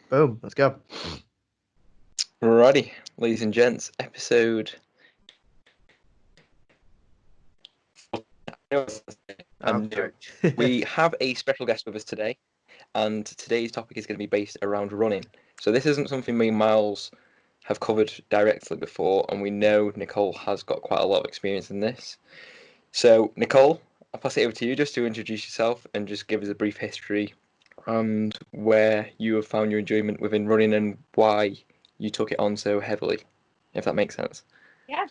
Boom, let's go. Alrighty, ladies and gents, episode. We have a special guest with us today, and today's topic is going to be based around running. So this isn't something me and Miles have covered directly before, and we know Nicole has got quite a lot of experience in this. So Nicole, I'll pass it over to you just to introduce yourself and just give us a brief history and where you have found your enjoyment within running and why you took it on so heavily, if that makes sense. Yeah.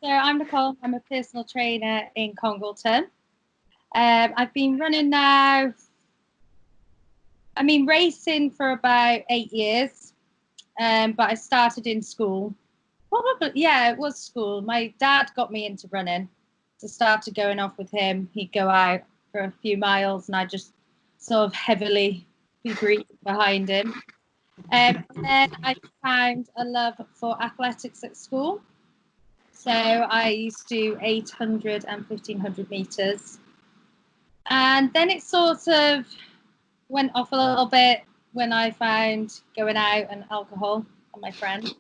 So I'm Nicole. I'm a personal trainer in Congleton. I've been running now, racing for about 8 years, but I started in school. It was school. My dad got me into running. So started going off with him. He'd go out for a few miles and I just sort of heavily be breathing behind him. And then I found a love for athletics at school. So I used to do 800 and 1500 meters. And then it sort of went off a little bit when I found going out and alcohol and my friend.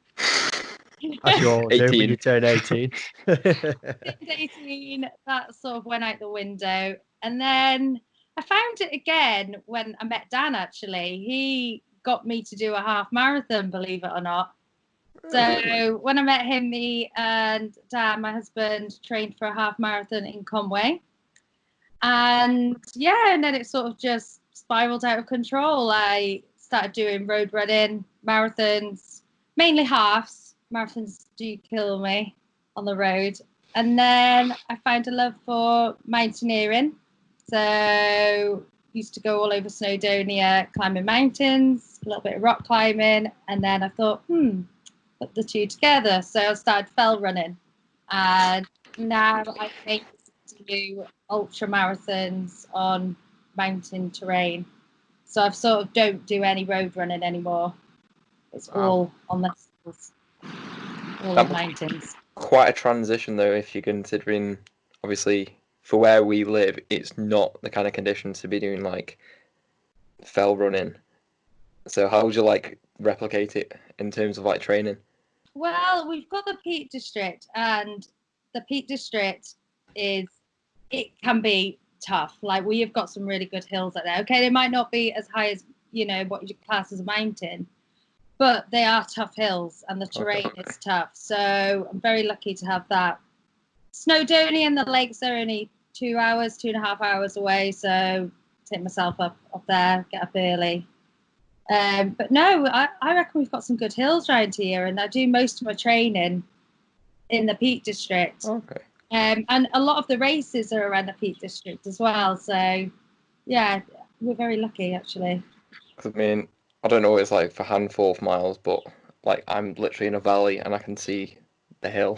As you all do when you turn 18. 18, that sort of went out the window. And then I found it again when I met Dan, actually. He got me to do a half marathon, believe it or not. So when I met him, me and Dan, my husband, trained for a half marathon in Conway. And then it sort of just spiraled out of control. I started doing road running, marathons, mainly halves. Marathons do kill me on the road. And then I found a love for mountaineering. So used to go all over Snowdonia, climbing mountains, a little bit of rock climbing. And then I thought, put the two together. So I started fell running. And now I make do ultra marathons on mountain terrain. So I've sort of don't do any road running anymore. It's all on the hills, all on mountains. Quite a transition though, if you're considering, obviously, for where we live, it's not the kind of conditions to be doing like fell running. So how would you like replicate it in terms of like training? Well, we've got the Peak District, and the Peak District it can be tough. Like we have got some really good hills out there. Okay, they might not be as high as what you class as a mountain, but they are tough hills and the terrain is tough. So I'm very lucky to have that. Snowdonia and the lakes are only 2.5 hours away. So take myself up there, get up early. But no, I reckon we've got some good hills around here, and I do most of my training in the Peak District. Okay. And a lot of the races are around the Peak District as well. So, yeah, we're very lucky, actually. I mean, I don't know what it's like for Handforth miles, but like I'm literally in a valley and I can see the hill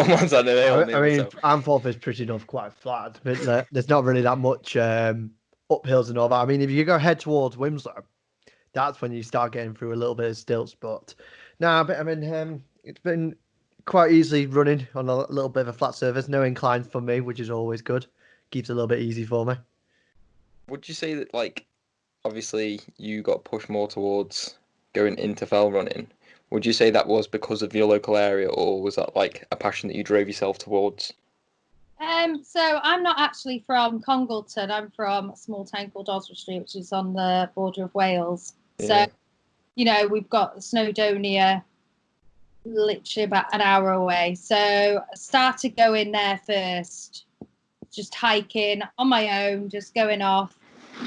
on one side of the hill. Handforth is pretty enough quite flat, but there's not really that much uphills and all that. I mean, if you go head towards Wimslow, that's when you start getting through a little bit of stilts. But it's been quite easily running on a little bit of a flat surface. No inclines for me, which is always good. Keeps it a little bit easy for me. Would you say that, like, obviously you got pushed more towards going into fell running? Would you say that was because of your local area, or was that like a passion that you drove yourself towards? So I'm not actually from Congleton. I'm from a small town called Oswestry, which is on the border of Wales. Yeah. So, we've got Snowdonia literally about an hour away. So I started going there first, just hiking on my own, just going off,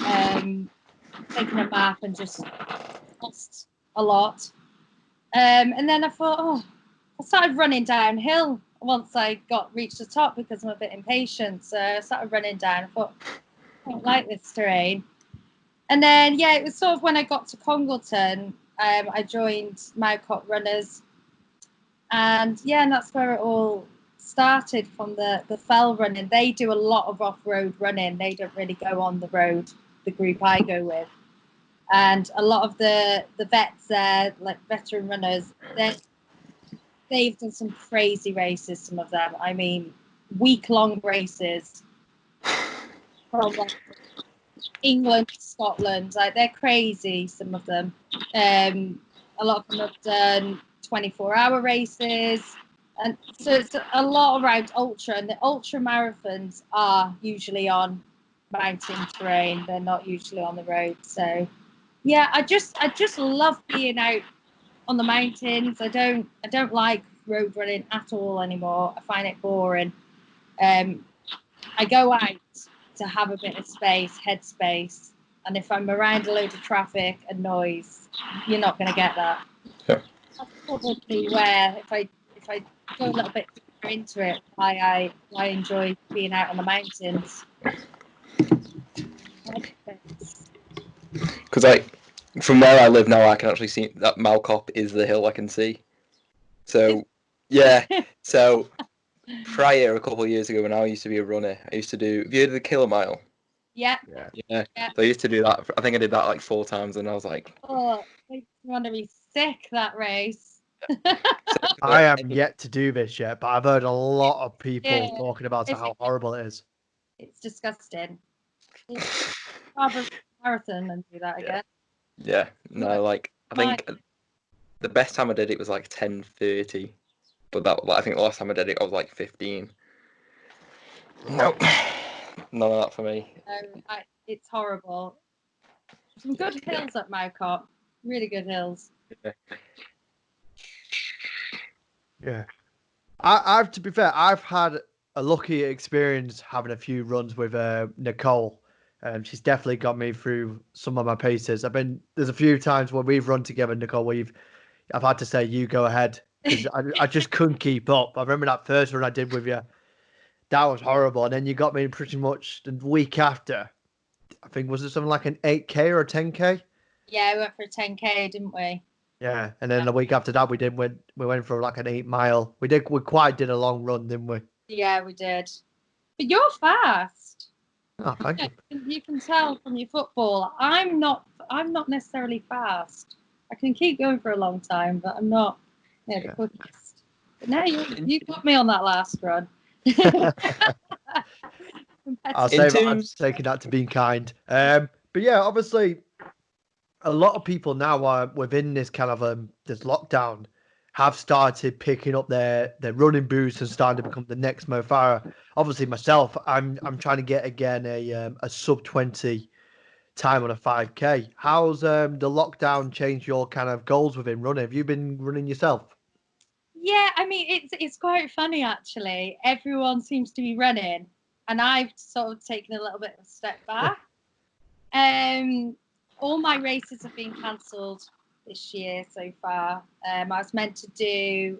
taking a map and just lost a lot. And then I thought, I started running downhill once I reached the top because I'm a bit impatient. So I started running down. I thought, I don't like this terrain. And then, it was sort of when I got to Congleton, I joined Moucott Runners. And that's where it all started, from the fell running. They do a lot of off-road running. They don't really go on the road, the group I go with. And a lot of the vets there, like veteran runners, they've done some crazy races, some of them. I mean, week-long races from like England, Scotland, like they're crazy. Some of them. A lot of them have done 24-hour races, and so it's a lot around ultra. And the ultra marathons are usually on mountain terrain. They're not usually on the road. So yeah, I just love being out on the mountains. I don't like road running at all anymore. I find it boring. I go out to have a bit of space, headspace, and if I'm around a load of traffic and noise, you're not going to get that. Yeah. That's probably where, if I go a little bit deeper into it, why I enjoy being out on the mountains. Because like from where I live now, I can actually see that Malcop is the hill I can see. So yeah, so prior a couple of years ago when I used to be a runner, I used to do. Have you heard of the Killer Mile? Yeah. Yeah. So I used to do that. I think I did that like 4 times, and I was like, oh, it makes me want to be sick, that race. I am yet to do this yet, but I've heard a lot of people Yeah. talking about how horrible it is. It's disgusting. It's rather marathon and do that again. Yeah, no, like I think the best time I did it was like 10:30, but that I think the last time I did it I was like 15. Nope, none of that for me. It's horrible. Some good hills at Malcop, really good hills. Yeah, I've to be fair, I've had a lucky experience having a few runs with Nicole. She's definitely got me through some of my paces. There's a few times where we've run together, Nicole, where I've had to say you go ahead because I just couldn't keep up. I remember that first run I did with you. That was horrible. And then you got me pretty much the week after. I think was it something like an 8K or a 10K? Yeah, we went for a 10K, didn't we? Yeah, and then the week after that we went for like an 8 mile. We quite did a long run, didn't we? Yeah, we did. But you're fast. Oh, thank you. You can tell from your football. I'm not necessarily fast. I can keep going for a long time, but I'm not the quickest. But no, you got me on that last run. I'll say I'm taking that to being kind. But yeah, obviously, a lot of people now are within this kind of this lockdown have started picking up their running boots and starting to become the next Mo Farah. Obviously, myself, I'm trying to get again a sub 20 time on a 5K. How's the lockdown changed your kind of goals within running? Have you been running yourself? Yeah, I mean it's quite funny actually. Everyone seems to be running, and I've sort of taken a little bit of a step back. All my races have been cancelled this year so far. I was meant to do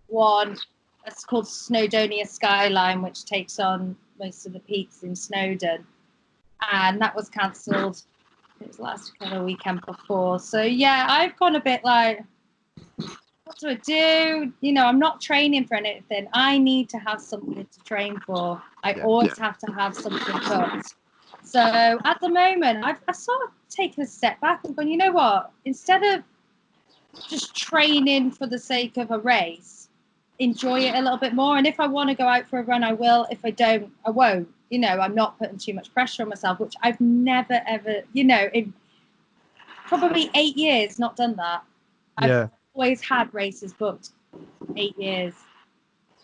one that's called Snowdonia Skyline, which takes on most of the peaks in Snowdon, and that was cancelled. It was last weekend before. So yeah, I've gone a bit like, what do I do? You know, I'm not training for anything. I need to have something to train for. I always have to have something booked. So at the moment, I've sort of taken a step back and gone, you know what? Instead of just training for the sake of a race, enjoy it a little bit more. And if I want to go out for a run, I will. If I don't, I won't. You know, I'm not putting too much pressure on myself, which I've never, ever, you know, in probably 8 years, not done that. I've always had races booked 8 years.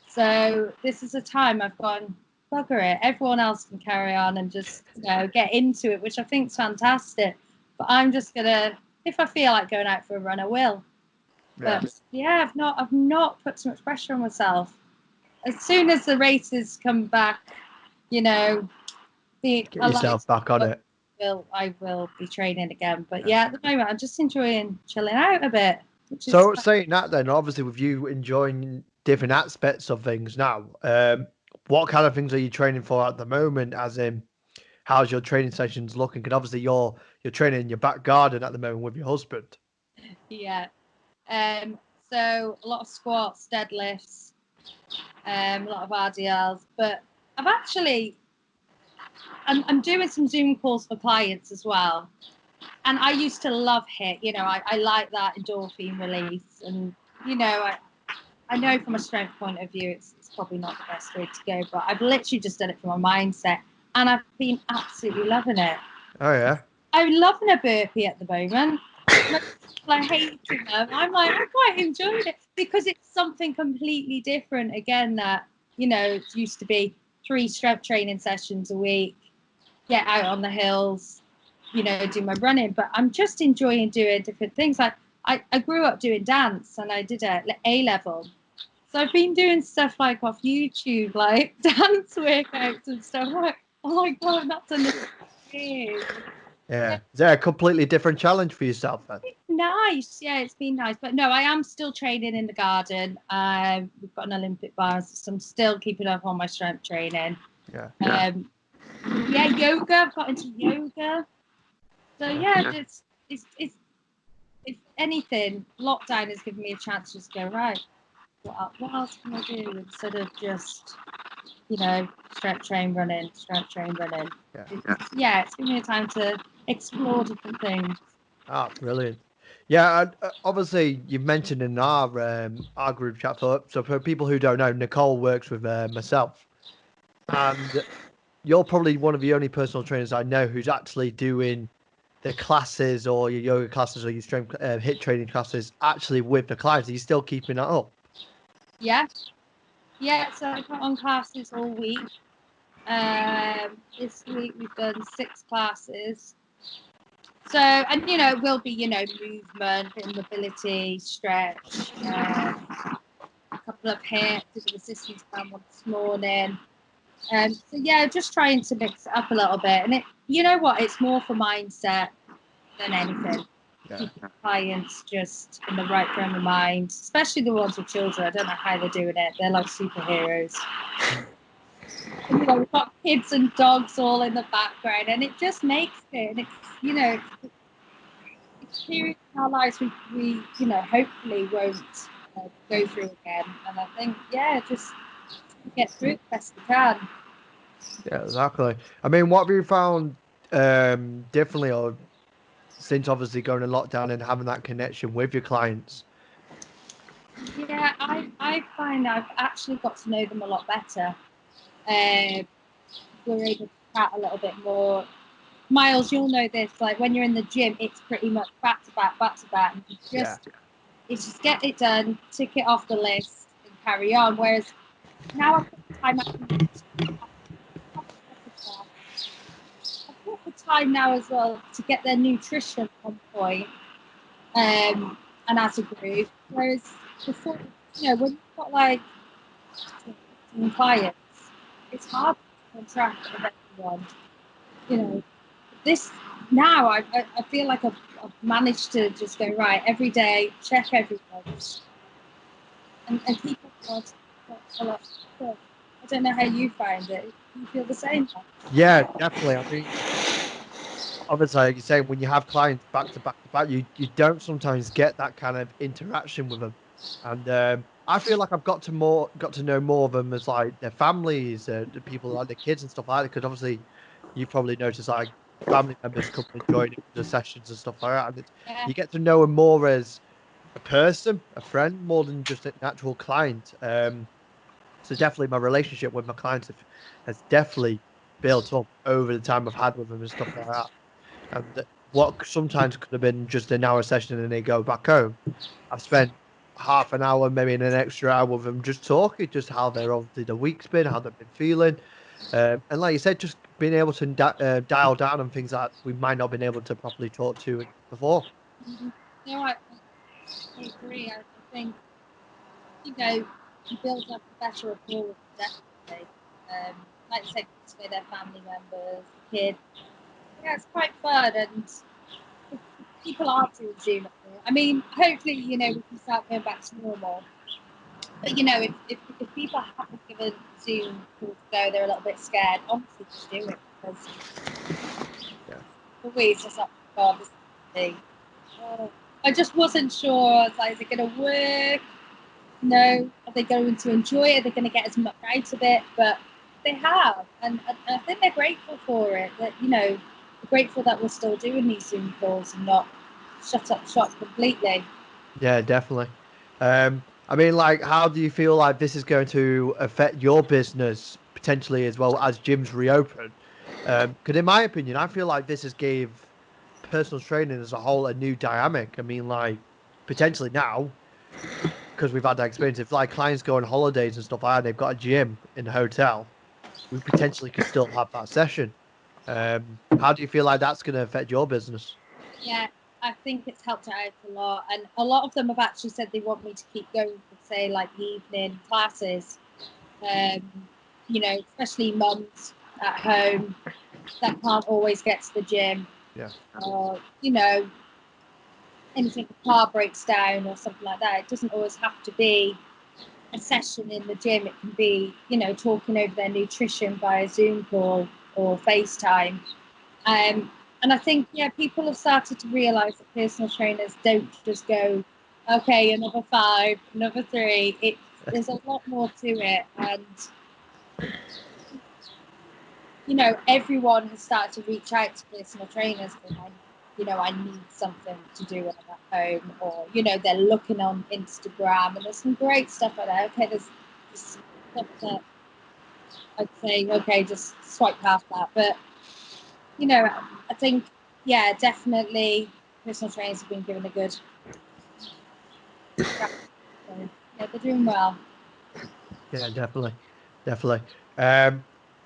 So this is a time I've gone, bugger it. Everyone else can carry on and just, you know, get into it, which I think is fantastic. But I'm just gonna, if I feel like going out for a run, I will. But yeah, I've not put too much pressure on myself. As soon as the races come back, you know, get yourself back on it. I will be training again. But yeah, at the moment I'm just enjoying chilling out a bit. So saying that then, obviously with you enjoying different aspects of things now, what kind of things are you training for at the moment? As in, how's your training sessions looking? Because obviously you're training in your back garden at the moment with your husband. Yeah. So a lot of squats, deadlifts, a lot of RDLs, but I'm doing some Zoom calls for clients as well. And I used to love HIIT, you know, I like that endorphin release. And, you know, I know from a strength point of view, it's probably not the best way to go, but I've literally just done it from a mindset. and I've been absolutely loving it. Oh yeah. I'm loving a burpee at the moment. I hate them. I'm like, I quite enjoyed it because it's something completely different. Again, that it used to be 3 strength training sessions a week, get out on the hills, do my running. But I'm just enjoying doing different things. Like I grew up doing dance, and I did a A-level. So I've been doing stuff like off YouTube, like dance workouts and stuff. I'm like, oh my god, I've not done this for years. Yeah. Is that a completely different challenge for yourself then? Nice, yeah, it's been nice. But no, I am still training in the garden. We've got an Olympic bar, so I'm still keeping up on my strength training. Yeah. Yoga. I've got into yoga. So yeah, it's if anything, lockdown has given me a chance to just go right. What else can I do instead of just strength train running. Yeah. It's given me a time to explore different things. Ah, brilliant. Yeah, obviously you've mentioned in our group chat, Philip. So for people who don't know, Nicole works with myself, and you're probably one of the only personal trainers I know who's actually doing the classes or your yoga classes or your strength HIIT training classes actually with the clients. Are you still keeping that up? Yeah. So I put on classes all week. This week we've done 6 classes. So, and it will be, movement, bit of mobility, stretch, a couple of HIIT, did a resistance band one this morning. So yeah, just trying to mix it up a little bit. And you know what, it's more for mindset than anything. Yeah. Keeping clients just in the right frame of mind, especially the ones with children. I don't know how they're doing it. They're like superheroes. We've got kids and dogs all in the background, and it just makes it. And it's, it's periods in our lives we hopefully won't go through again. And I think, just get through it the best we can. Yeah, exactly. I mean, what have you found differently, or since obviously going in lockdown and having that connection with your clients? Yeah, I find I've actually got to know them a lot better. We're able to chat a little bit more. Miles, you'll know this, like when you're in the gym, it's pretty much back to back. And it's just get it done, tick it off the list and carry on. Whereas now I've got the time now as well to get their nutrition on point, and as a group. Whereas before, when you've got like clients, it's hard to keep on track of everyone. This now I feel like I've managed to just go right every day, check everyone, and keep on a lot. I don't know how you find it. Do you feel the same? Yeah, definitely. I mean, obviously, like you say, when you have clients back to back, you don't sometimes get that kind of interaction with them, and I feel like I've got to know more of them as like their families, the people like the kids and stuff like that. Because obviously, you probably noticed like family members come and join the sessions and stuff like that, and you get to know them more as a person, a friend, more than just an actual client. So definitely, my relationship with my clients has definitely built up over the time I've had with them and stuff like that. And what sometimes could have been just an hour session and they go back home, I've spent half an hour, maybe an extra hour with them just talking, just how obviously the week's been, how they've been feeling. And like you said, just being able to dial down on things that we might not have been able to properly talk to before. I agree. I think, you build up a better rapport with them, definitely. Like you said, with their family members, kids. Yeah, it's quite fun, and people are doing Zoom. I mean, hopefully, we can start going back to normal. But if people haven't given Zoom calls to go, they're a little bit scared. Honestly, just do it because always just like, God, this is the thing. I just wasn't sure. I was like, is it going to work? No. Are they going to enjoy it? Are they going to get as much out of it? But they have, and I think they're grateful for it. That they're grateful that we're still doing these Zoom calls and not shut up shop completely. Yeah, definitely. I mean, like, how do you feel like this is going to affect your business potentially as well as gyms reopen? Because in my opinion, I feel like this has gave personal training as a whole a new dynamic. I mean, like potentially now, because we've had that experience, if like clients go on holidays and stuff like that, they've got a gym in the hotel, we potentially could still have that session. How do you feel like that's going to affect your business? Yeah, I think it's helped out a lot, and a lot of them have actually said they want me to keep going for, say, like the evening classes. You know, especially mums at home that can't always get to the gym. Yeah. Or, you know, anything, the car breaks down or something like that. It doesn't always have to be a session in the gym. It can be, you know, talking over their nutrition via Zoom call or FaceTime. And I think, yeah, people have started to realise that personal trainers don't just go, okay, another 5, another 3. There's a lot more to it. And, you know, everyone has started to reach out to personal trainers and, you know, I need something to do when I'm at home. Or, you know, they're looking on Instagram and there's some great stuff like that. Okay, there's stuff that I'd say, okay, just swipe past that. But, you know, I think, yeah, definitely personal trainers have been given a good. So, yeah, they're doing well. Yeah, definitely.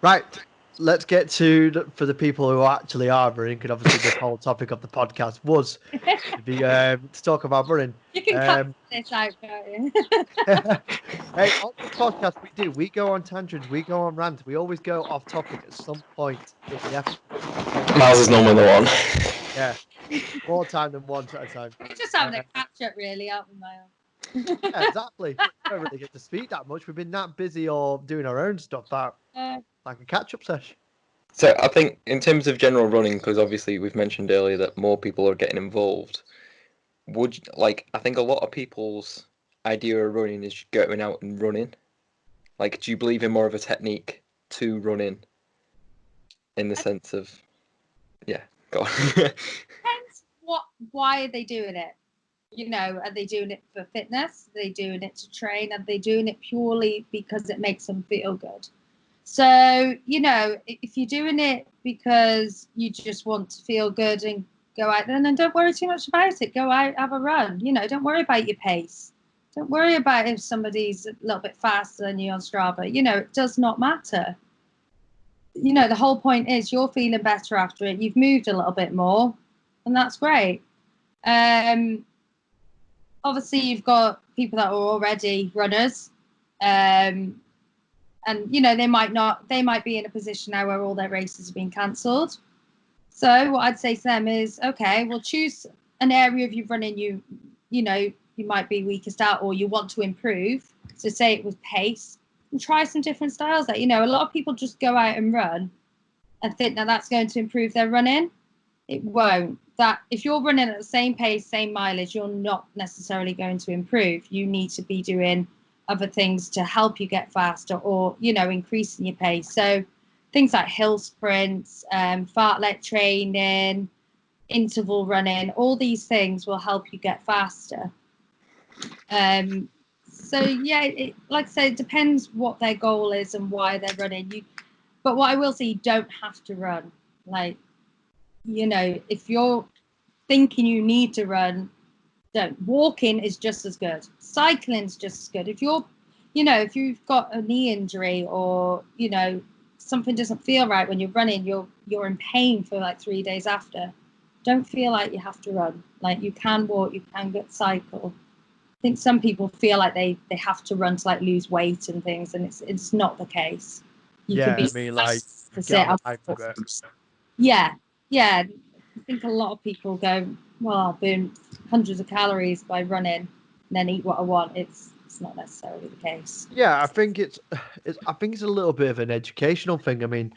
Right, let's get to for the people who actually are running. Because obviously, the whole topic of the podcast was to talk about running. You can cut this out, can't you? Hey, on this podcast, we go on tangents, we go on rants, we always go off topic at some point in the episode. Miles is normally the one. Yeah, more time than once at a time. We're just having a catch up, really, aren't we, Miles? Yeah, exactly. We don't really get to speak that much. We've been that busy or doing our own stuff that like a catch-up session. So I think in terms of general running, because obviously we've mentioned earlier that more people are getting involved. I think a lot of people's idea of running is going out and running. Like, do you believe in more of a technique to running? In the sense of, yeah, go on. Depends why are they doing it? You know, are they doing it for fitness? Are they doing it to train? Are they doing it purely because it makes them feel good? So, you know, if you're doing it because you just want to feel good and go out, then don't worry too much about it. Go out, have a run. You know, don't worry about your pace. Don't worry about if somebody's a little bit faster than you on Strava. You know, it does not matter. You know, the whole point is you're feeling better after it. You've moved a little bit more, and that's great. Obviously, you've got people that are already runners, and you know they might be in a position now where all their races have been cancelled. So what I'd say to them is, okay, well, choose an area of your running you know you might be weakest at or you want to improve. So say it was pace, and try some different styles. That, you know, a lot of people just go out and run and think that that's going to improve their running. It won't. That if you're running at the same pace, same mileage, you're not necessarily going to improve. You need to be doing other things to help you get faster or, you know, increasing your pace. So things like hill sprints, fartlek training, interval running, all these things will help you get faster. So yeah, like I said, it depends what their goal is and why they're running. But what I will say, you don't have to run. Like, you know, if you're thinking you need to run, don't. Walking is just as good. Cycling is just as good. If you're, you know, if you've got a knee injury or, you know, something doesn't feel right when you're running, you're in pain for like 3 days after, don't feel like you have to run. Like, you can walk, you can get cycle. I think some people feel like they have to run to like lose weight and things, and it's not the case. You I mean, like, yeah. I think a lot of people go, well, I'll burn hundreds of calories by running and then eat what I want. It's not necessarily the case. Yeah, I think it's a little bit of an educational thing. I mean,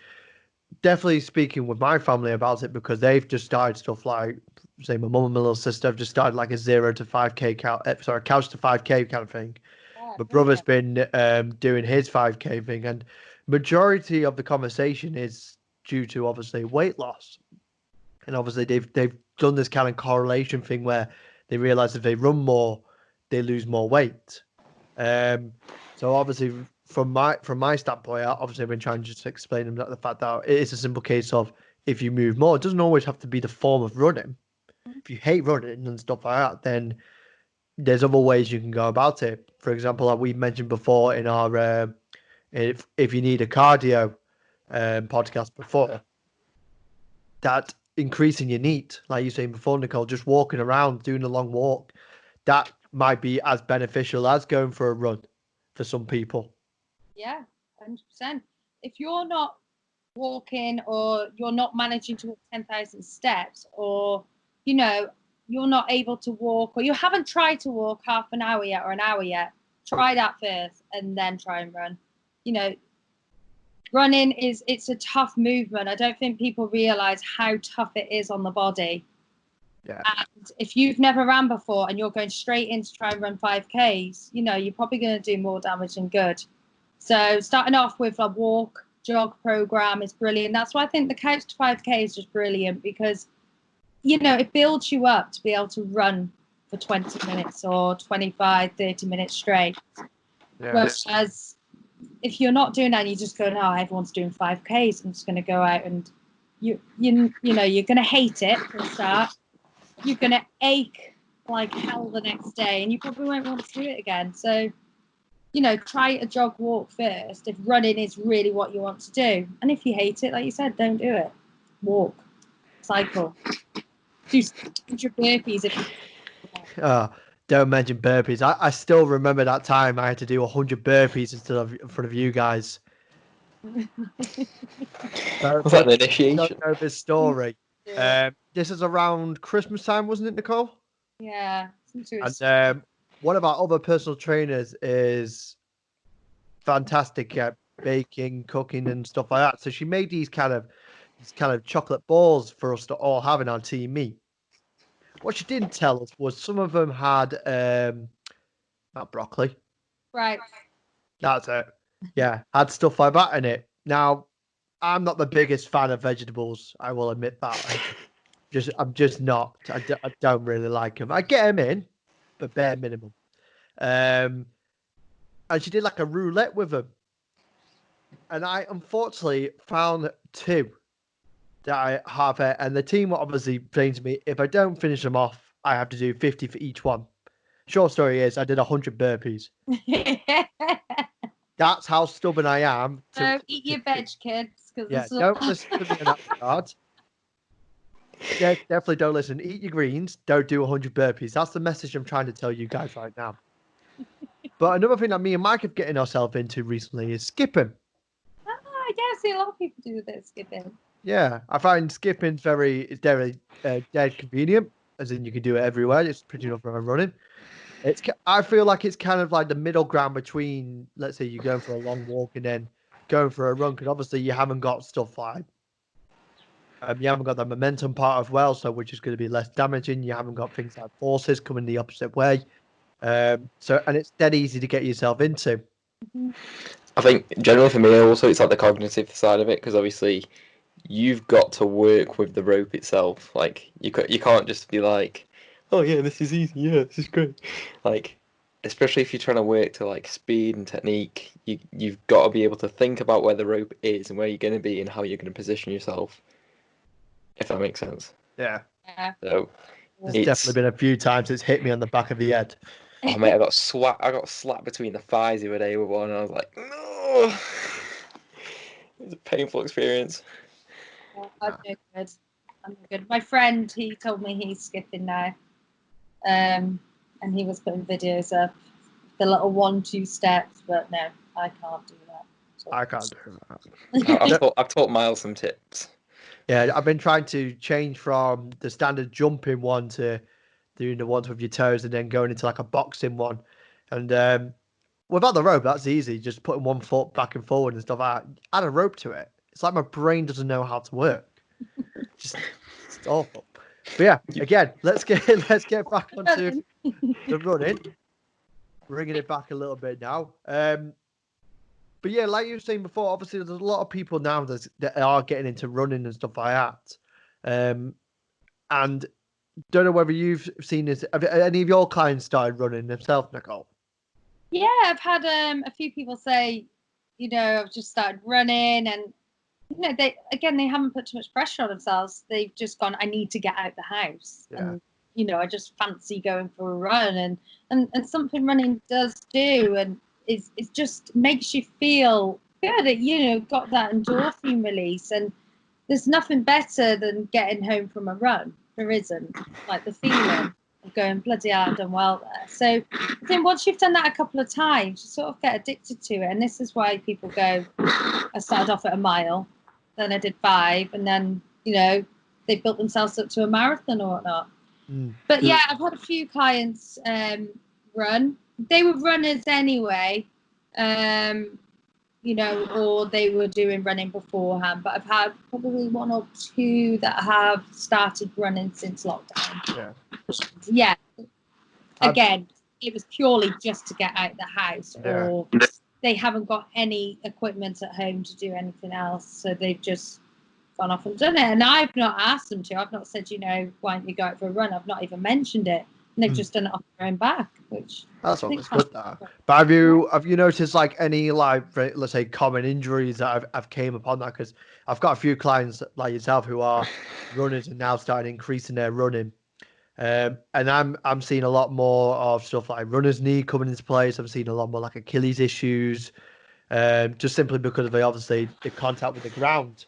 definitely speaking with my family about it because they've just started stuff like, say, my mum and my little sister have just started like a 0 to 5k couch to 5k kind of thing. Yeah, My brother's been doing his 5k thing, and majority of the conversation is due to obviously weight loss. And obviously they've done this kind of correlation thing where they realize if they run more, they lose more weight. So obviously from my standpoint, obviously I've been trying to just explain them that the fact that it is a simple case of if you move more, it doesn't always have to be the form of running. If you hate running and stuff like that, then there's other ways you can go about it. For example, like we mentioned before in our if you need a cardio podcast before, that increasing your NEAT, like you were saying before, Nicole, just walking around, doing a long walk, that might be as beneficial as going for a run for some people. Yeah, 100%. If you're not walking or you're not managing to walk 10,000 steps, or, you know, you're not able to walk, or you haven't tried to walk half an hour yet or an hour yet, try that first and then try and run. You know, running it's a tough movement. I don't think people realize how tough it is on the body. Yeah. And if you've never ran before and you're going straight in to try and run 5Ks, you know, you're probably going to do more damage than good. So starting off with a walk, jog program is brilliant. That's why I think the Couch to 5K is just brilliant, because, you know, it builds you up to be able to run for 20 minutes or 25, 30 minutes straight. Yeah. Whereas if you're not doing that and you just go, no, everyone's doing 5Ks, I'm just going to go out, and you know, you're going to hate it for a start. You're going to ache like hell the next day, and you probably won't want to do it again. So, you know, try a jog walk first if running is really what you want to do. And if you hate it, like you said, don't do it. Walk, cycle, do 100 burpees. Don't mention burpees. I still remember that time I had to do 100 burpees in front of you guys. Was that an initiation? I don't know this story. Yeah. This is around Christmas time, wasn't it, Nicole? Yeah. And one of our other personal trainers is fantastic at baking, cooking, and stuff like that. So she made these kind of chocolate balls for us to all have in our team meet. What she didn't tell us was some of them had not broccoli. Right. That's it. Yeah, had stuff like that in it. Now, I'm not the biggest fan of vegetables. I will admit that. I'm just not. I don't really like them. I get them in, but bare minimum. And she did like a roulette with them, and I unfortunately found 2 that I have it. And the team were obviously saying to me, if I don't finish them off, I have to do 50 for each one. Short story is, I did 100 burpees. That's how stubborn I am. So eat your veg, kids. Yeah, don't listen to me in that regard. Yeah, definitely don't listen. Eat your greens. Don't do 100 burpees. That's the message I'm trying to tell you guys right now. But another thing that me and Mike have getting ourselves into recently is skipping. I see a lot of people do this skipping. Yeah, I find skipping very dead convenient, as in you can do it everywhere. It's pretty enough for running. I feel like it's kind of like the middle ground between, let's say, you're going for a long walk and then going for a run, because obviously you haven't got stuff like you haven't got the momentum part as well, so which is going to be less damaging. You haven't got things like forces coming the opposite way, and it's dead easy to get yourself into. I think generally for me also it's like the cognitive side of it, because obviously you've got to work with the rope itself. Like you can't just be like, oh yeah, this is easy, yeah, this is great. Like, especially if you're trying to work to like speed and technique, you've got to be able to think about where the rope is and where you're going to be and how you're going to position yourself, if that makes sense. Yeah. So there's definitely been a few times it's hit me on the back of the head. Oh mate, I got slapped between the thighs the other day with one, and I was like, no. It was a painful experience. I'm no good. My friend, he told me he's skipping now, and he was putting videos up, the little 1-2 steps, but no, I can't do that. So. I can't do that. I've taught Miles some tips. Yeah, I've been trying to change from the standard jumping one to doing the ones with your toes and then going into like a boxing one. And without the rope, that's easy. Just putting one foot back and forward and stuff. Add a rope to it. It's like my brain doesn't know how to work. It's awful. But yeah, again, let's get back onto the running. Bringing it back a little bit now. But yeah, like you were saying before, obviously there's a lot of people now that are getting into running and stuff like that. And don't know whether you've seen this. Have any of your clients started running themselves, Nicole? Yeah, I've had a few people say, you know, I've just started running, and you know, they haven't put too much pressure on themselves. They've just gone, I need to get out the house, and you know, I just fancy going for a run, and something running does do, and it just makes you feel good. You know, got that endorphin release, and there's nothing better than getting home from a run. There isn't, like the feeling of going, bloody hell, I've done well there. So I think once you've done that a couple of times, you sort of get addicted to it. And this is why people go, I started off at a mile, then I did 5, and then, you know, they built themselves up to a marathon or whatnot. But yeah, I've had a few clients run. They were runners anyway. You know, or they were doing running beforehand. But I've had probably 1 or 2 that have started running since lockdown. Yeah. Again, it was purely just to get out the house, or they haven't got any equipment at home to do anything else, so they've just gone off and done it. And I've not asked them to. I've not said, you know, why don't you go out for a run? I've not even mentioned it. And they've just done it off their own back, which that's always good. That. But have you noticed like any, like, let's say, common injuries that I've came upon that? Because I've got a few clients like yourself who are runners and now starting increasing their running, and I'm seeing a lot more of stuff like runner's knee coming into place. I'm seeing a lot more like Achilles issues, just simply because of the contact with the ground.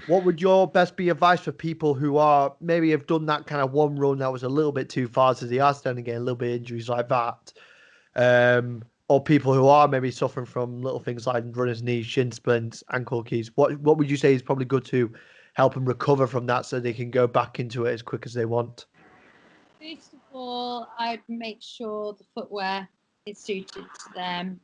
What would your best be advice for people who are maybe have done that kind of one run that was a little bit too far, so they are starting to get a little bit of injuries like that, or people who are maybe suffering from little things like runner's knee, shin splints, ankle keys? What would you say is probably good to help them recover from that so they can go back into it as quick as they want? First of all, I'd make sure the footwear is suited to them.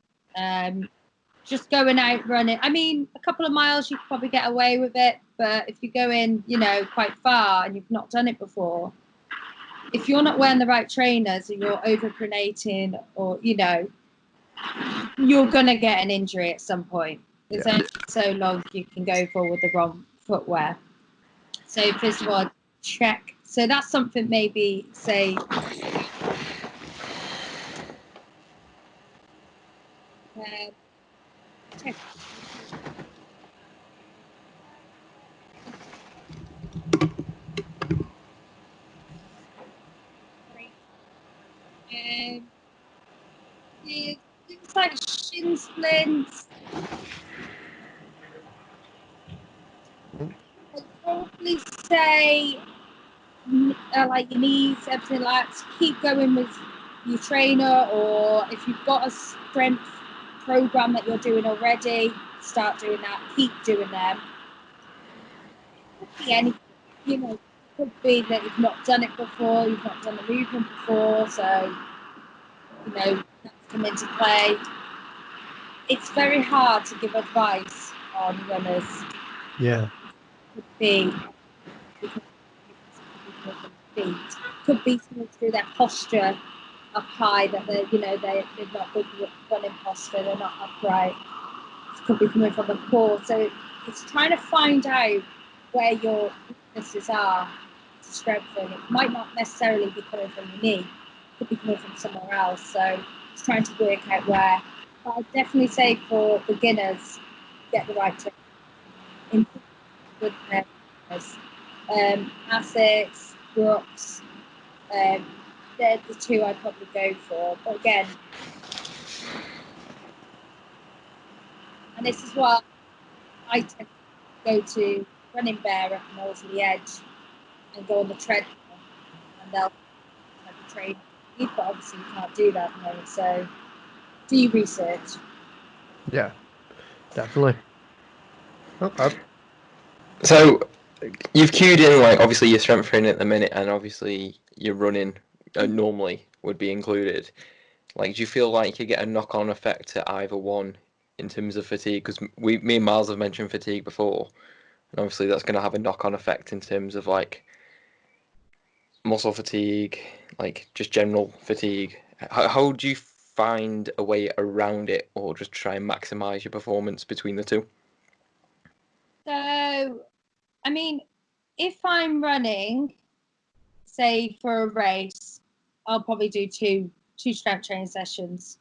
Just going out running, I mean, a couple of miles you could probably get away with it, but if you're going, you know, quite far and you've not done it before, if you're not wearing the right trainers and you're overpronating, or, you know, you're gonna get an injury at some point. There's only so long you can go for with the wrong footwear. So first of all, check. So that's something, maybe say check. Things like shin splints. I'd probably say like your knees, everything like that. Keep going with your trainer, or if you've got a strength program that you're doing already, start doing that. Keep doing them. It could be anything, you know. It could be that you've not done it before, you've not done the movement before, so you know that's come into play. It's very hard to give advice on runners. Yeah. Could be could be something to do their posture up high, that they're not good running posture, they're not upright. It could be coming from the core. So it's trying to find out where your weaknesses are to strengthen. It might not necessarily be coming from your knee, it could be coming from somewhere else. So it's trying to work out where. But I'd definitely say for beginners, get the right training. With Asics, Brooks, they're the 2 I'd probably go for. But again, and this is why I tend to go to Running Bear at Knowsley Edge and go on the treadmill, and they'll have a train. But obviously you can't do that at the moment, so do your research. Yeah, definitely. Okay. So you've queued in, like, obviously your strength training at the minute, and obviously your running normally would be included. Like, do you feel like you get a knock-on effect to either one in terms of fatigue? Because me and Miles have mentioned fatigue before, and obviously that's going to have a knock-on effect in terms of like muscle fatigue, like just general fatigue. How do you find a way around it, or just try and maximize your performance between the two? So, I mean, if I'm running, say for a race, I'll probably do two strength training sessions.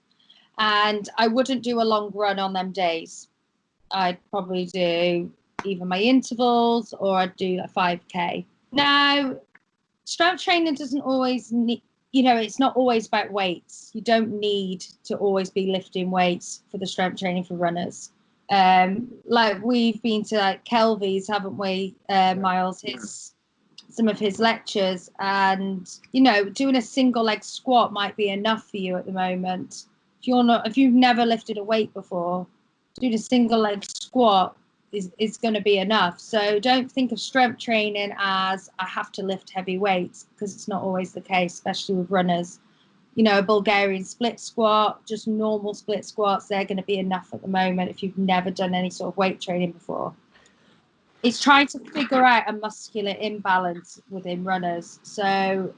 And I wouldn't do a long run on them days. I'd probably do either my intervals or I'd do a 5K. Now, strength training doesn't always need, it's not always about weights. You don't need to always be lifting weights for the strength training for runners. Like we've been to like Kelvy's, haven't we, Miles? Some of his lectures, and doing a single leg squat might be enough for you at the moment. If you've never lifted a weight before, doing a single leg squat is going to be enough. So don't think of strength training as I have to lift heavy weights, because it's not always the case, especially with runners. A Bulgarian split squat, just normal split squats, they're going to be enough at the moment if you've never done any sort of weight training before. It's trying to figure out a muscular imbalance within runners. So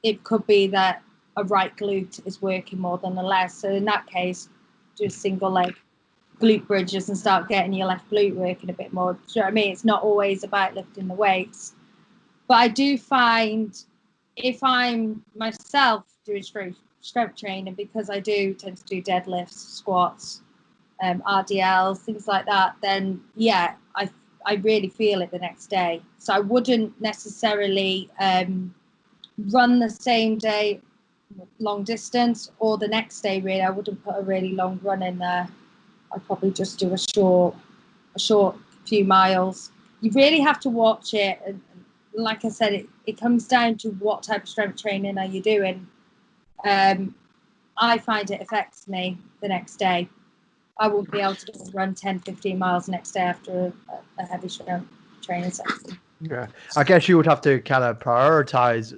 it could be that a right glute is working more than the left. So in that case, do a single leg glute bridges and start getting your left glute working a bit more. Do you know what I mean? It's not always about lifting the weights. But I do find if I'm myself doing strength training, because I do tend to do deadlifts, squats, RDLs, things like that, then yeah, I really feel it the next day. So I wouldn't necessarily run the same day long distance, or the next day really. I wouldn't put a really long run in there. I'd probably just do a short few miles. You really have to watch it, and like I said, it comes down to what type of strength training are you doing. I find it affects me the next day. I won't be able to run 10-15 miles the next day after a heavy strength training session. Yeah, I guess you would have to kind of prioritize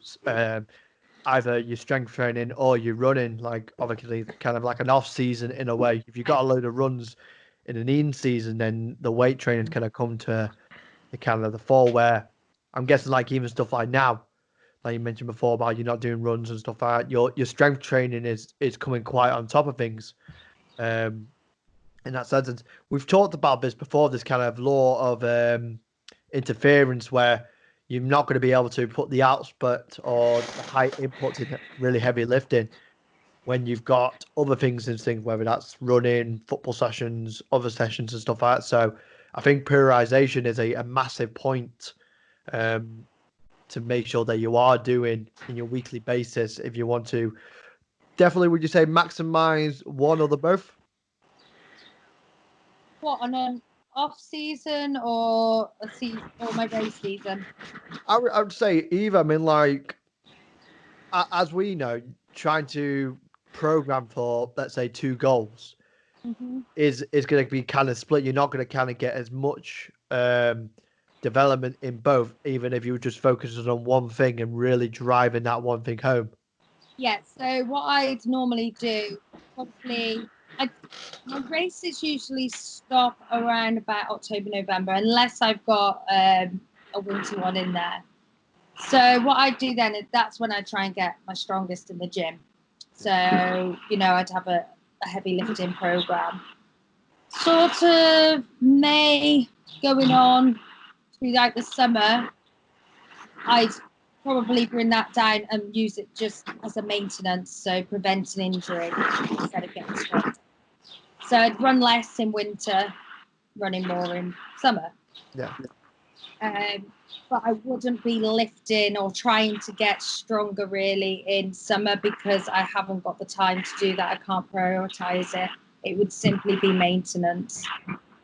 either your strength training or your running, like obviously kind of like an off season in a way. If you've got a load of runs in an in season, then the weight training kind of come to the kind of the fall, where I'm guessing like even stuff like now, like you mentioned before about you're not doing runs and stuff like that, your strength training is coming quite on top of things. In that sense, and we've talked about this before, this kind of law of interference where you're not going to be able to put the output or the high inputs in really heavy lifting when you've got other things and things, whether that's running, football sessions, other sessions and stuff like that. So I think periodization is a massive point to make sure that you are doing in your weekly basis if you want to. Definitely, would you say maximize one or the both? What, on an off season or a season or my race season? I would say either. I mean, like, as we know, trying to program for, let's say, 2 goals is going to be kind of split. You're not going to kind of get as much development in both, even if you just focus on one thing and really driving that one thing home. Yeah, so what I'd normally do, probably, my races usually stop around about October, November, unless I've got a winter one in there. So what I do then is that's when I try and get my strongest in the gym. So, I'd have a heavy lifting program. Sort of May going on throughout the summer, I'd probably bring that down and use it just as a maintenance, so preventing injury instead of getting stronger. So I'd run less in winter, running more in summer. Yeah. But I wouldn't be lifting or trying to get stronger really in summer, because I haven't got the time to do that. I can't prioritize it. It would simply be maintenance,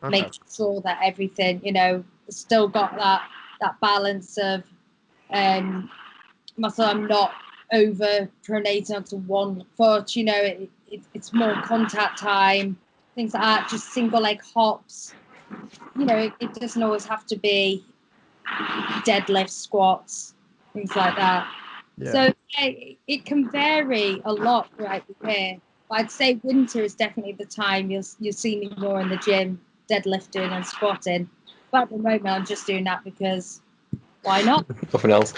making sure that everything, still got that balance of muscle. I'm not over pronating onto one foot, it's more contact time, things like that, just single leg hops. It doesn't always have to be deadlifts, squats, things like that. Yeah. So it can vary a lot throughout the year. But I'd say winter is definitely the time you'll see me more in the gym, deadlifting and squatting. But at the moment, I'm just doing that because why not? Nothing else.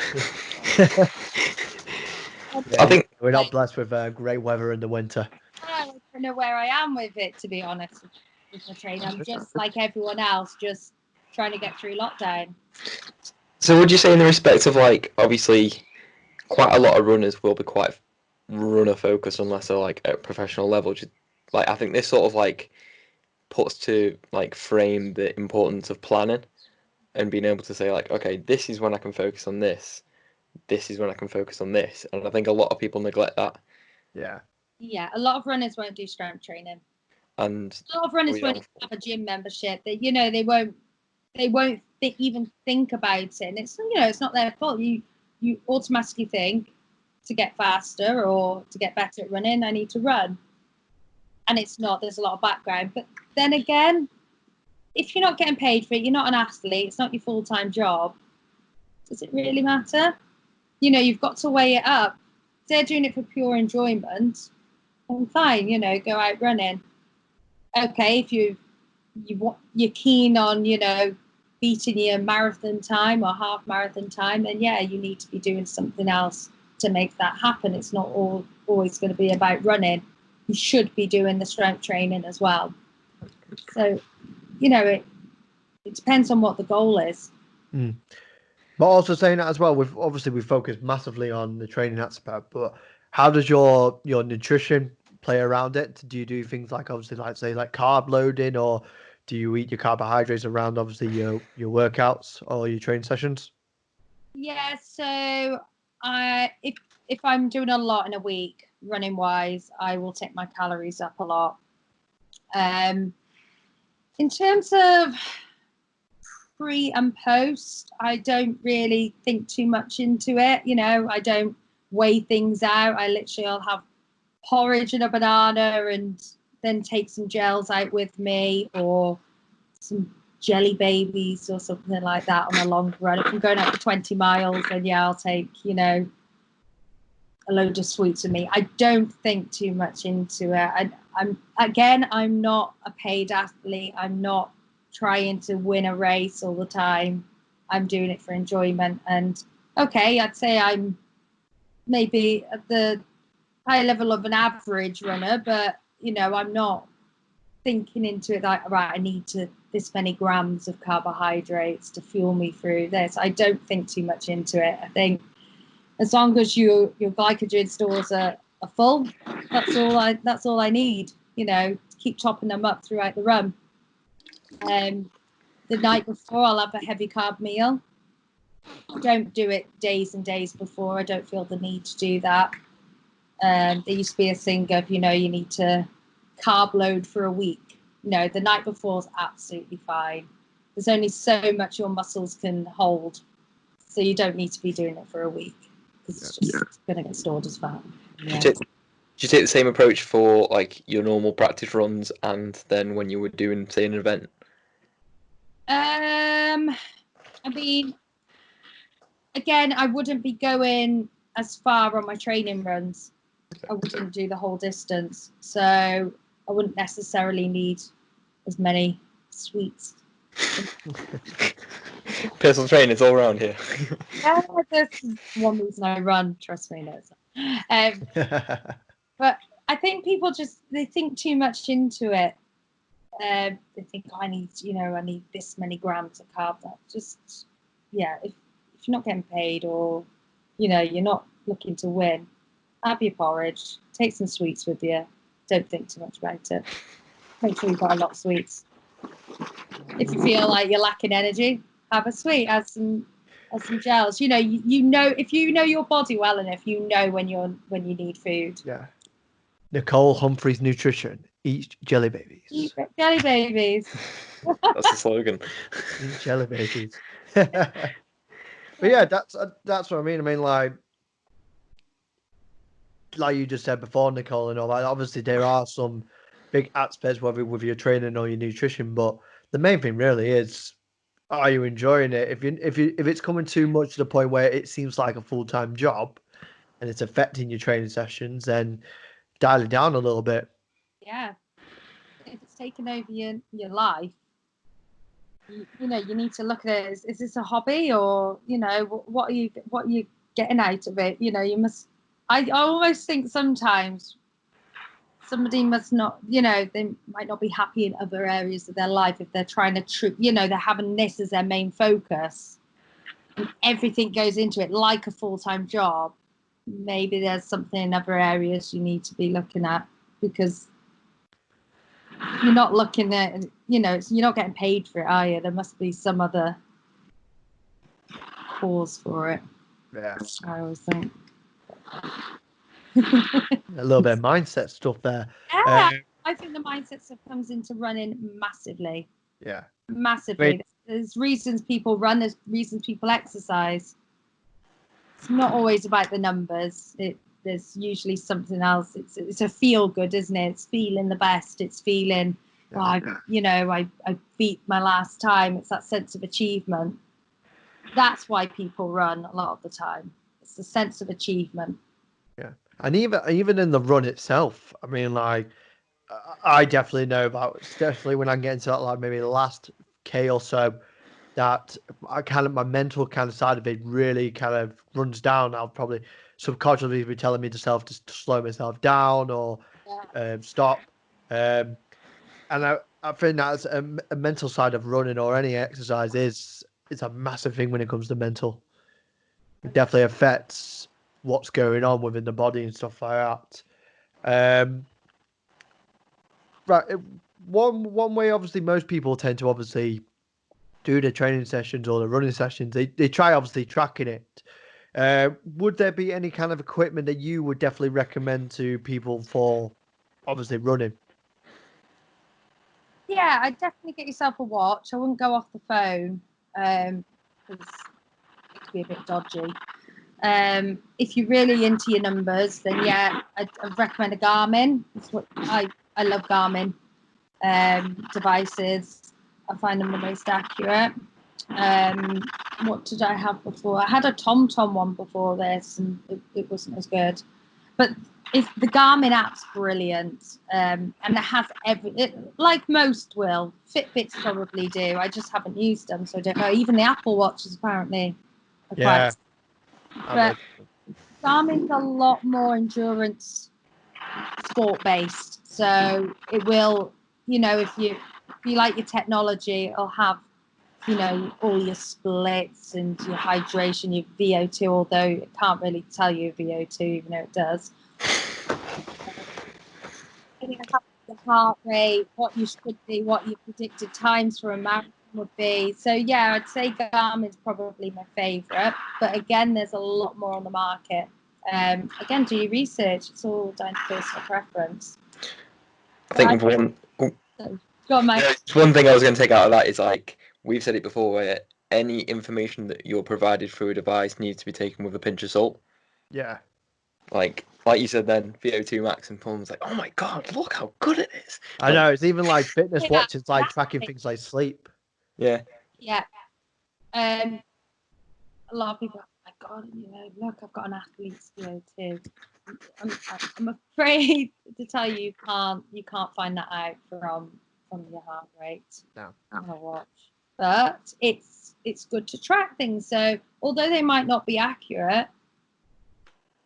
I think we're not blessed with great weather in the winter. I don't know where I am with it, to be honest, with my training. I'm just like everyone else, just trying to get through lockdown. So would you say in the respect of, like, obviously quite a lot of runners will be quite runner focused unless they're like at professional level. like I think this sort of like puts to like frame the importance of planning and being able to say like, okay, this is when I can focus on this. This is when I can focus on this. And I think a lot of people neglect that. Yeah. Yeah, a lot of runners won't do strength training. And A lot of runners we won't don't- have a gym membership. They won't even think about it. And it's it's not their fault. You automatically think to get faster or to get better at running, I need to run. And it's not. There's a lot of background. But then again, if you're not getting paid for it, you're not an athlete. It's not your full-time job. Does it really matter? You've got to weigh it up. If they're doing it for pure enjoyment, then fine. Go out running. Okay, if you're keen on beating your marathon time or half marathon time, then yeah, you need to be doing something else to make that happen. It's not always going to be about running. You should be doing the strength training as well. So, it depends on what the goal is. Mm. But also saying that as well, we've focused massively on the training aspect, but how does your nutrition play around it? Do you do things like obviously like say like carb loading, or do you eat your carbohydrates around obviously your workouts or your training sessions? Yeah, so if I'm doing a lot in a week, running wise, I will take my calories up a lot. In terms of pre and post, I don't really think too much into it. I don't weigh things out. I'll have porridge and a banana and then take some gels out with me or some jelly babies or something like that on a long run. If I'm going out for 20 miles, then yeah, I'll take, a load of sweets with me. I don't think too much into it. I'm not a paid athlete. I'm not trying to win a race all the time. I'm doing it for enjoyment. And okay, I'd say I'm maybe at the high level of an average runner, but I'm not thinking into it like, right, I need this many grams of carbohydrates to fuel me through this. I don't think too much into it. I think as long as your glycogen stores are full, that's all I need, to keep topping them up throughout the run. The night before, I'll have a heavy carb meal. Don't do it days and days before. I don't feel the need to do that. There used to be a thing of, you need to carb load for a week. The night before is absolutely fine. There's only so much your muscles can hold. So you don't need to be doing it for a week because it's just going to get stored as fat. Yeah. Do you take the same approach for like your normal practice runs and then when you were doing say an event? I mean, again, I wouldn't be going as far on my training runs. I wouldn't do the whole distance, so I wouldn't necessarily need as many sweets. Personal trainers all around here. Yeah, that's one reason I run. Trust me, no. But I think people they think too much into it. They think I need this many grams of carb. That just if you're not getting paid or you're not looking to win, have your porridge, take some sweets with you. Don't think too much about it. Make sure you've got a lot of sweets. If you feel like you're lacking energy, have a sweet, add some gels. If you know your body well enough, when you need food. Yeah. Nicole Humphreys Nutrition. Eat jelly babies. Eat jelly babies. That's the slogan. Eat jelly babies. But yeah, that's what I mean. I mean, like you just said before, Nicole, and all that. Obviously, there are some big aspects, whether with your training or your nutrition, but the main thing really is, are you enjoying it? If it's coming too much to the point where it seems like a full-time job, and it's affecting your training sessions, then dial it down a little bit. Yeah, if it's taken over your life, you need to look at it. Is this a hobby, or what are you getting out of it? You must. I almost think sometimes somebody must not, they might not be happy in other areas of their life if they're trying to, they're having this as their main focus, and everything goes into it like a full-time job. Maybe there's something in other areas you need to be looking at, because you're not looking at, you're not getting paid for it, are you? There must be some other cause for it. Yeah. I always think. A little bit of mindset stuff there. Yeah, I think the mindset stuff comes into running massively. Yeah. Massively. Right. There's reasons people run, there's reasons people exercise. It's not always about the numbers. There's usually something else. It's a feel good, isn't it? It's feeling the best. It's feeling like, I beat my last time. It's that sense of achievement. That's why people run a lot of the time. It's the sense of achievement. Yeah. And even in the run itself, I mean, like, I definitely know about, especially when I get into that, like maybe the last K or so, that my mental kind of side of it really kind of runs down. I'll probably subconsciously be telling me to slow myself down or stop. And I think that's a mental side of running or any exercise is a massive thing when it comes to mental. It definitely affects what's going on within the body and stuff like that. Right. One way, obviously, most people tend to obviously do the training sessions or the running sessions. They try obviously tracking it. Would there be any kind of equipment that you would definitely recommend to people for obviously running? Yeah, I'd definitely get yourself a watch. I wouldn't go off the phone because it could be a bit dodgy. If you're really into your numbers, then yeah, I'd recommend a Garmin. I love Garmin devices. I find them the most accurate. What did I have before? I had a TomTom one before this, and it wasn't as good. But the Garmin app's brilliant, and it has like most will. Fitbits probably do. I just haven't used them, so I don't know. Even the Apple Watches apparently are quite. But Garmin's a lot more endurance sport based, so it will, if you like your technology, it'll have, all your splits and your hydration, your VO2, although it can't really tell you VO2, even though it does. Your heart rate, what you should be, what your predicted times for a marathon would be. So yeah, I'd say Garmin's probably my favourite. But again, there's a lot more on the market. Again, do your research. It's all down to personal preference. I think one thing I was going to take out of that is, like, we've said it before, where any information that you're provided through a device needs to be taken with a pinch of salt. Yeah. Like you said then, VO2 max, and Paul's like, oh my God, look how good it is. I know, it's even like fitness watches, like tracking things like sleep. Yeah. Yeah. A lot of people are like, oh my God, look, I've got an athlete's VO2. I'm afraid to tell you, you can't find that out from your heart rate on a watch. But it's good to track things. So although they might not be accurate,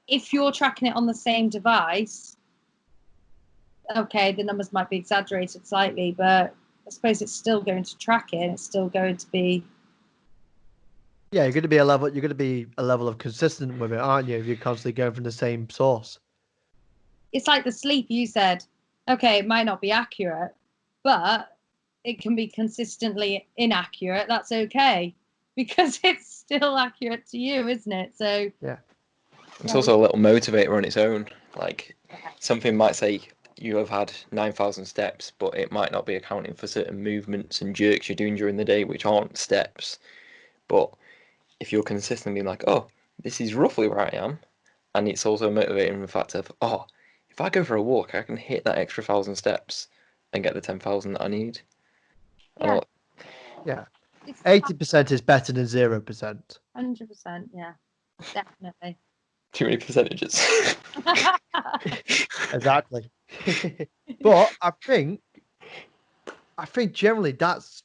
if you're tracking it on the same device, okay, the numbers might be exaggerated slightly, but I suppose it's still going to track it. And it's still going to be. Yeah, you're going to be a level of consistent with it, aren't you? If you're constantly going from the same source. It's like the sleep you said. Okay, it might not be accurate, but it can be consistently inaccurate. That's okay, because it's still accurate to you, isn't it? So yeah. It's also a little motivator on its own. Like, something might say you have had 9,000 steps, but it might not be accounting for certain movements and jerks you're doing during the day, which aren't steps. But if you're consistently like, oh, this is roughly where I am, and it's also motivating the fact of, oh, if I go for a walk, I can hit that extra 1,000 steps and get the 10,000 that I need. Yeah. 80% is better than 0%. 100%, yeah, definitely. Too many percentages. Exactly. But I think generally that's,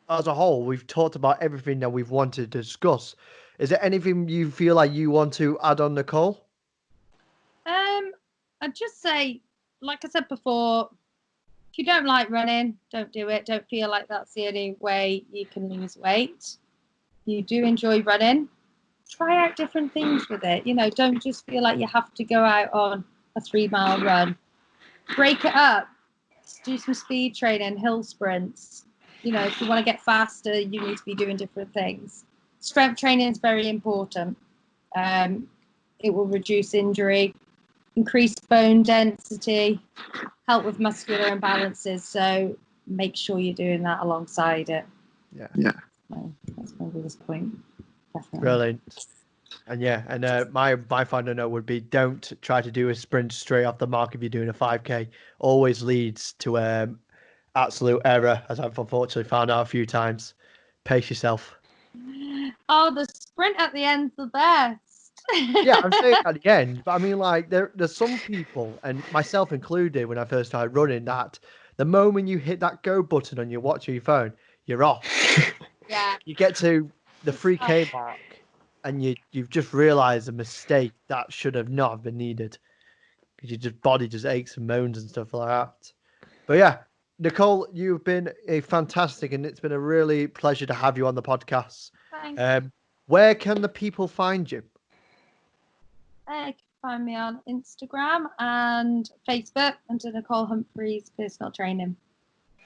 as a whole, we've talked about everything that we've wanted to discuss. Is there anything you feel like you want to add on, Nicole? I'd just say, like I said before, if you don't like running, don't do it. Don't feel like that's the only way you can lose weight. You do enjoy running, try out different things with it. Don't just feel like you have to go out on a 3-mile run. Break it up. do some speed training, hill sprints. You know, if you want to get faster, you need to be doing different things. Strength training is very important. It will reduce injury, increase bone density, help with muscular imbalances. So make sure you're doing that alongside it. Yeah. So that's my biggest point. Definitely. Brilliant. And my final note would be: don't try to do a sprint straight off the mark if you're doing a 5K. Always leads to absolute error, as I've unfortunately found out a few times. Pace yourself. Oh, the sprint at the end's the best. Yeah, I'm saying at the end, but I mean, like, there's some people, and myself included, when I first started running, that the moment you hit that go button on your watch or your phone, you're off. Yeah. You get to the 3K mark, and you've just realised a mistake that should have not have been needed, because your body just aches and moans and stuff like that. But yeah, Nicole, you've been a fantastic, and it's been a really pleasure to have you on the podcast. Thanks. Where can the people find you? You can find me on Instagram and Facebook under Nicole Humphreys Personal Training.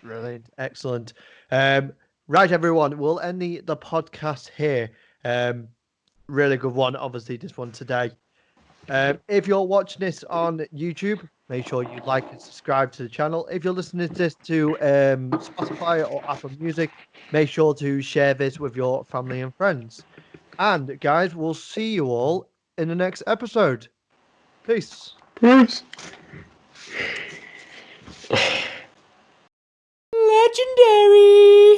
Brilliant. Excellent. Right, everyone, we'll end the podcast here. Really good one, obviously, this one today. If you're watching this on YouTube, make sure you like and subscribe to the channel. If you're listening to this to Spotify or Apple Music, make sure to share this with your family and friends. And guys, we'll see you all in the next episode. Peace. Peace. Legendary.